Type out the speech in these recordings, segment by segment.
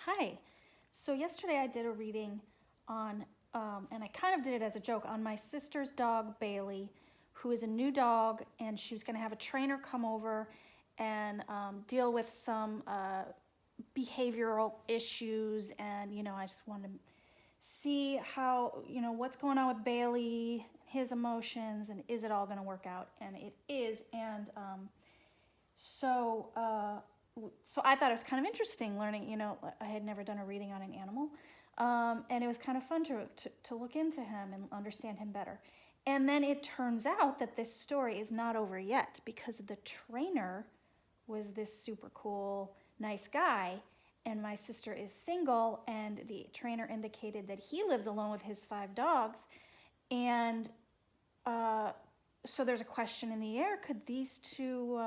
Hi. So yesterday I did a reading on, and I kind of did it as a joke, on my sister's dog, Bailey, who is a new dog, and she was going to have a trainer come over and deal with some behavioral issues. And, I just wanted to see how, what's going on with Bailey, his emotions, and is it all going to work out? And it is. And so, so I thought it was kind of interesting learning, I had never done a reading on an animal. And it was kind of fun to look into him and understand him better. And then it turns out that this story is not over yet because the trainer was this super cool, nice guy. And my sister is single, and the trainer indicated that he lives alone with his 5 dogs. And so there's a question in the air. Could these two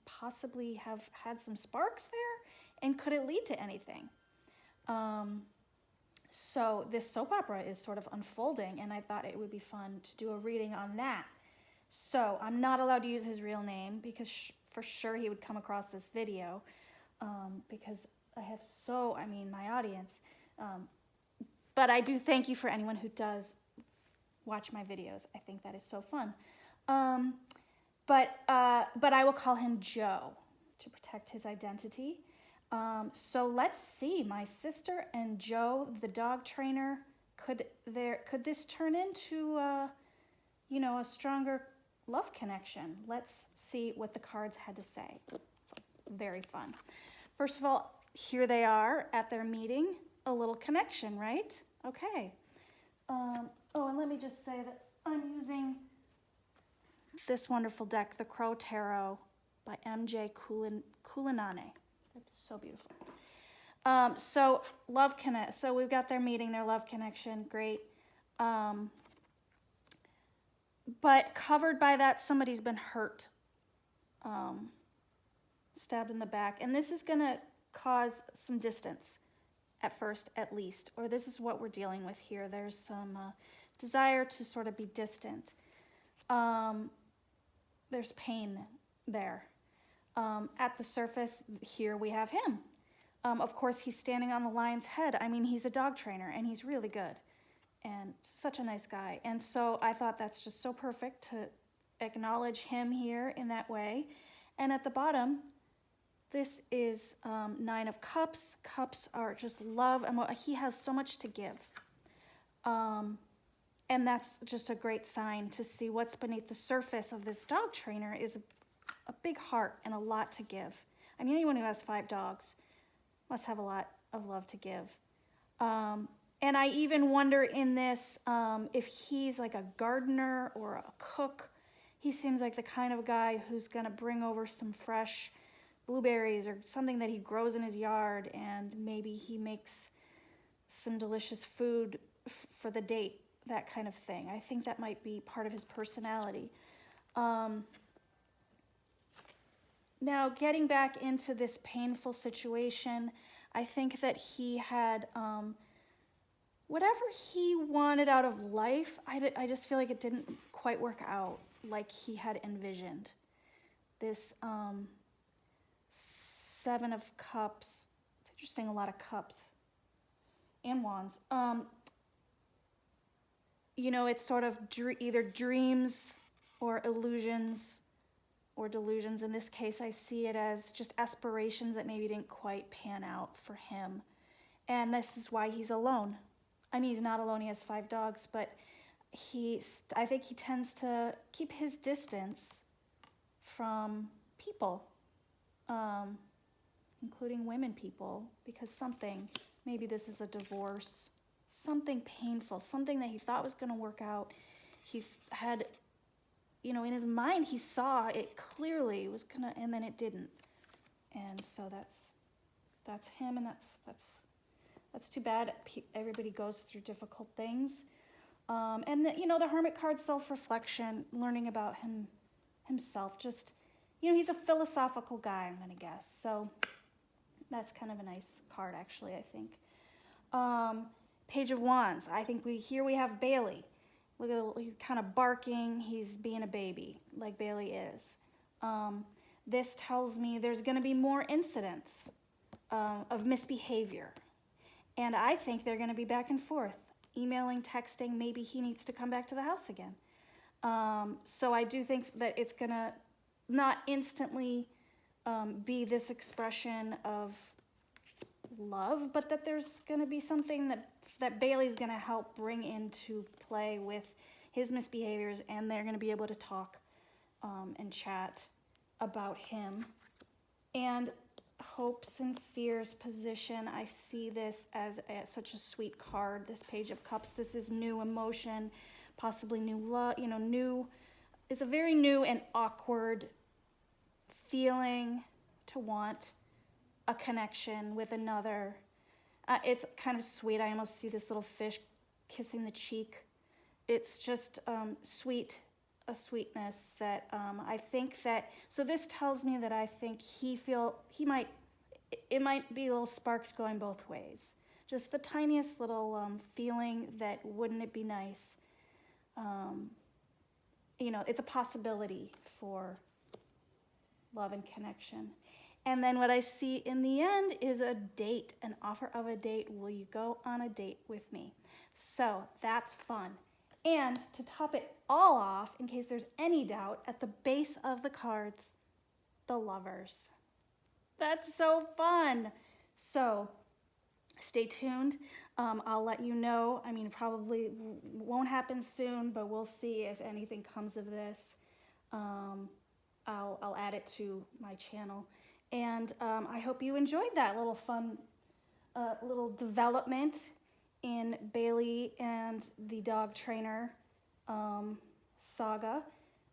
possibly have had some sparks there? And could it lead to anything? So this soap opera is sort of unfolding, and I thought it would be fun to do a reading on that. So I'm not allowed to use his real name because for sure he would come across this video because I have my audience. But I do thank you for anyone who does watch my videos. I think that is so fun. But I will call him Joe to protect his identity. So let's see, my sister and Joe, the dog trainer, could this turn into a stronger love connection? Let's see what the cards had to say. It's very fun. First of all, here they are at their meeting. A little connection, right? Okay. And let me just say that I'm using this wonderful deck, the Crow Tarot by M.J. Kulinane. It's so beautiful. So love connect. So we've got their meeting, their love connection, great. But covered by that, somebody's been hurt, stabbed in the back, and this is going to cause some distance at first, at least. Or this is what we're dealing with here. There's some desire to sort of be distant. There's pain there. At the surface, here we have him. Of course, he's standing on the lion's head. I mean, he's a dog trainer, and he's really good. And such a nice guy. And so I thought that's just so perfect to acknowledge him here in that way. And at the bottom, this is 9 of Cups. Cups are just love. And he has so much to give. And that's just a great sign to see what's beneath the surface of this dog trainer is a big heart and a lot to give. I mean, anyone who has 5 dogs must have a lot of love to give. And I even wonder in this if he's like a gardener or a cook. He seems like the kind of guy who's going to bring over some fresh blueberries or something that he grows in his yard, and maybe he makes some delicious food for the date, that kind of thing. I think that might be part of his personality. Now, getting back into this painful situation, I think that he had whatever he wanted out of life, I just feel like it didn't quite work out like he had envisioned. This 7 of Cups, it's interesting, a lot of cups and wands. It's sort of either dreams or illusions or delusions. In this case, I see it as just aspirations that maybe didn't quite pan out for him. And this is why he's alone. I mean, he's not alone, he has 5 dogs, but I think he tends to keep his distance from people, including women people, because maybe this is a divorce, something painful, something that he thought was going to work out. He had, in his mind, he saw it clearly was going to, and then it didn't. And so that's him, and that's too bad. Everybody goes through difficult things. And the Hermit card, self-reflection, learning about himself. Just, he's a philosophical guy, I'm going to guess. So that's kind of a nice card, actually, I think. Page of Wands. I think we have Bailey. Look at, he's kind of barking. He's being a baby, like Bailey is. This tells me there's going to be more incidents of misbehavior. And I think they're going to be back and forth, emailing, texting. Maybe he needs to come back to the house again. So I do think that it's going to not instantly be this expression of love, but that there's going to be something that Bailey's going to help bring into play with his misbehaviors, and they're going to be able to talk and chat about him. And hopes and fears position, I see this as such a sweet card, this Page of Cups. This is new emotion, possibly new love, it's a very new and awkward feeling to want a connection with another. It's kind of sweet. I almost see this little fish kissing the cheek. It's just a sweetness that I think that, so this tells me that I think it might be little sparks going both ways. Just the tiniest little feeling that wouldn't it be nice? It's a possibility for love and connection. And then what I see in the end is a date, an offer of a date. Will you go on a date with me? So that's fun. And to top it all off, in case there's any doubt, at the base of the cards, the Lovers. That's so fun. So stay tuned. I'll let you know. I mean, probably won't happen soon, but we'll see if anything comes of this. I'll add it to my channel. And I hope you enjoyed that little fun little development in Bailey and the dog trainer saga.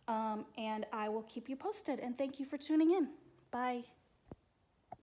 And I will keep you posted. And thank you for tuning in. Bye.